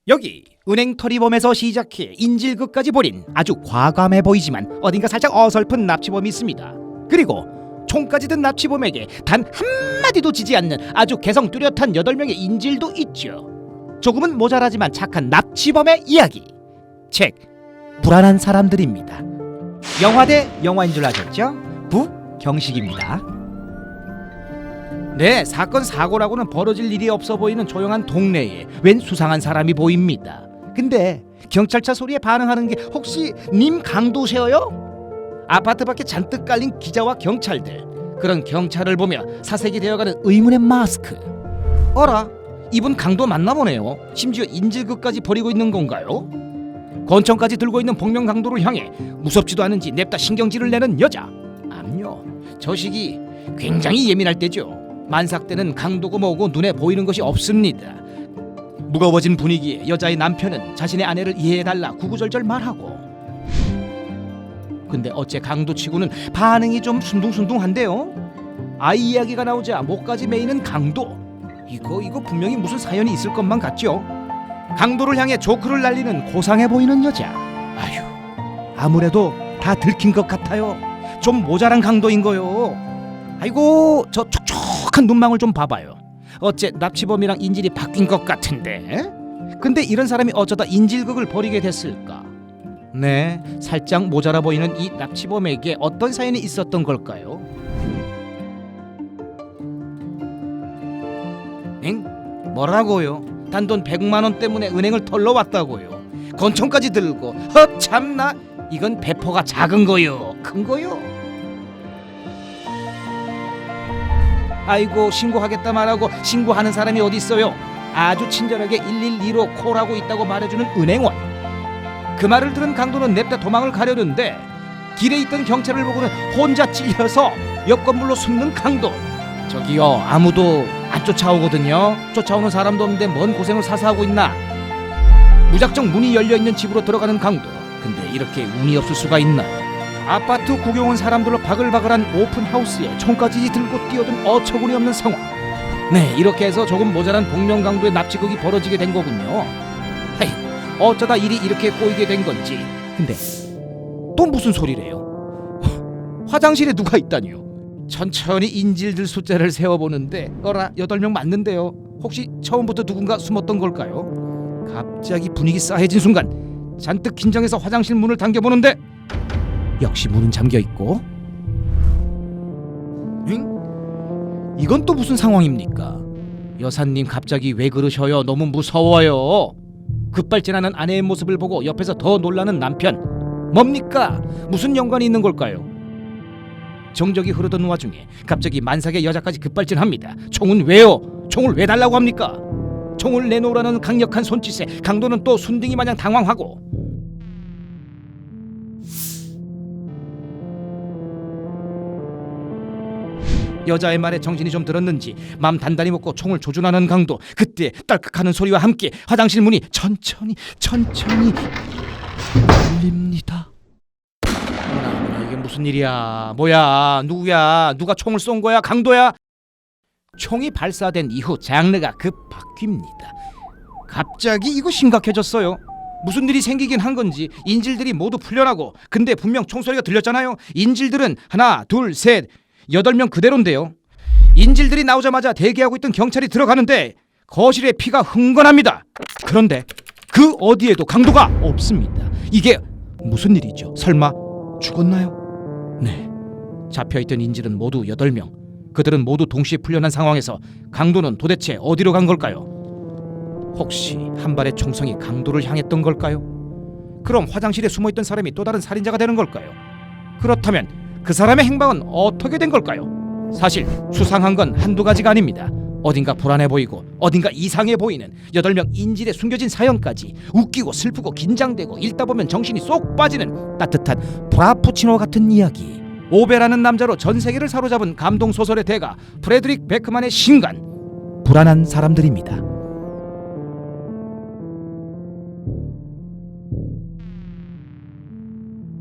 여기 은행 털이범에서 시작해 인질극까지 벌인 아주 과감해 보이지만 어딘가 살짝 어설픈 납치범이 있습니다. 그리고 총까지 든 납치범에게 단 한마디도 지지 않는 아주 개성 뚜렷한 8명의 인질도 있죠. 조금은 모자라지만 착한 납치범의 이야기. 책 불안한 사람들입니다. 영화대 영화인 줄 아셨죠? 부경식입니다. 네, 사건 사고라고는 벌어질 일이 없어 보이는 조용한 동네에 웬 수상한 사람이 보입니다. 근데 경찰차 소리에 반응하는 게 혹시 님 강도세요? 아파트 밖에 잔뜩 깔린 기자와 경찰들, 그런 경찰을 보며 사색이 되어가는 의문의 마스크. 어라, 이분 강도 맞나 보네요. 심지어 인질극까지 벌이고 있는 건가요? 권총까지 들고 있는 복면 강도를 향해 무섭지도 않은지 냅다 신경질을 내는 여자. 암요, 저 시기 굉장히 예민할 때죠. 만삭 때는 강도고 뭐고 눈에 보이는 것이 없습니다. 무거워진 분위기에 여자의 남편은 자신의 아내를 이해해달라 구구절절 말하고. 근데 어째 강도치고는 반응이 좀 순둥순둥한데요. 아이 이야기가 나오자 목까지 메이는 강도. 이거 분명히 무슨 사연이 있을 것만 같죠. 강도를 향해 조크를 날리는 고상해 보이는 여자. 아휴, 아무래도 다 들킨 것 같아요. 좀 모자란 강도인 거요. 아이고, 저 촉촉한 눈망울 좀 봐봐요. 어째 납치범이랑 인질이 바뀐 것 같은데. 근데 이런 사람이 어쩌다 인질극을 벌이게 됐을까? 네, 살짝 모자라 보이는 이 납치범에게 어떤 사연이 있었던 걸까요? 엥? 뭐라고요? 단돈 100만 원 때문에 은행을 털러 왔다고요? 권총까지 들고. 참나, 이건 배포가 작은 거요, 큰 거요? 아이고, 신고하겠다 말하고 신고하는 사람이 어디 있어요? 아주 친절하게 112로 콜하고 있다고 말해주는 은행원. 그 말을 들은 강도는 냅다 도망을 가려는데 길에 있던 경찰을 보고는 혼자 찔려서 옆 건물로 숨는 강도. 저기요, 아무도 안 쫓아오거든요. 쫓아오는 사람도 없는데 뭔 고생을 사서 하고 있나. 무작정 문이 열려있는 집으로 들어가는 강도. 근데 이렇게 운이 없을 수가 있나. 아파트 구경 온 사람들로 바글바글한 오픈하우스에 총까지 들고 뛰어든 어처구니 없는 상황. 네, 이렇게 해서 조금 모자란 복면 강도의 납치극이 벌어지게 된 거군요. 하이, 어쩌다 일이 이렇게 꼬이게 된 건지. 근데 또 무슨 소리래요? 화장실에 누가 있다니요? 천천히 인질들 숫자를 세어보는데 어라, 8명 맞는데요. 혹시 처음부터 누군가 숨었던 걸까요? 갑자기 분위기 싸해진 순간 잔뜩 긴장해서 화장실 문을 당겨보는데 역시 문은 잠겨있고. 응? 이건 또 무슨 상황입니까? 여사님, 갑자기 왜 그러셔요? 너무 무서워요. 급발진하는 아내의 모습을 보고 옆에서 더 놀라는 남편. 뭡니까? 무슨 연관이 있는 걸까요? 정적이 흐르던 와중에 갑자기 만삭의 여자까지 급발진합니다. 총은 왜요? 총을 왜 달라고 합니까? 총을 내놓으라는 강력한 손짓에 강도는 또 순둥이 마냥 당황하고. 여자의 말에 정신이 좀 들었는지 맘 단단히 먹고 총을 조준하는 강도. 그때 딸깍하는 소리와 함께 화장실 문이 천천히 열립니다. 어머나, 이게 무슨 일이야? 뭐야? 누구야? 누가 총을 쏜 거야? 강도야? 총이 발사된 이후 장르가 급 바뀝니다. 갑자기 이거 심각해졌어요. 무슨 일이 생기긴 한 건지 인질들이 모두 풀려나고. 근데 분명 총소리가 들렸잖아요. 인질들은 하나, 둘, 셋, 8명 그대로인데요. 인질들이 나오자마자 대기하고 있던 경찰이 들어가는데 거실에 피가 흥건합니다. 그런데 그 어디에도 강도가 없습니다. 이게 무슨 일이죠? 설마 죽었나요? 네, 잡혀있던 인질은 모두 8명. 그들은 모두 동시에 풀려난 상황에서 강도는 도대체 어디로 간 걸까요? 혹시 한 발의 총성이 강도를 향했던 걸까요? 그럼 화장실에 숨어있던 사람이 또 다른 살인자가 되는 걸까요? 그렇다면 그 사람의 행방은 어떻게 된 걸까요? 사실 수상한 건 한두 가지가 아닙니다. 어딘가 불안해 보이고 어딘가 이상해 보이는 8명 인질의 숨겨진 사연까지 웃기고 슬프고 긴장되고 읽다 보면 정신이 쏙 빠지는 따뜻한 프라푸치노 같은 이야기. 오베라는 남자로 전 세계를 사로잡은 감동소설의 대가 프레드릭 베크만의 신간 불안한 사람들입니다.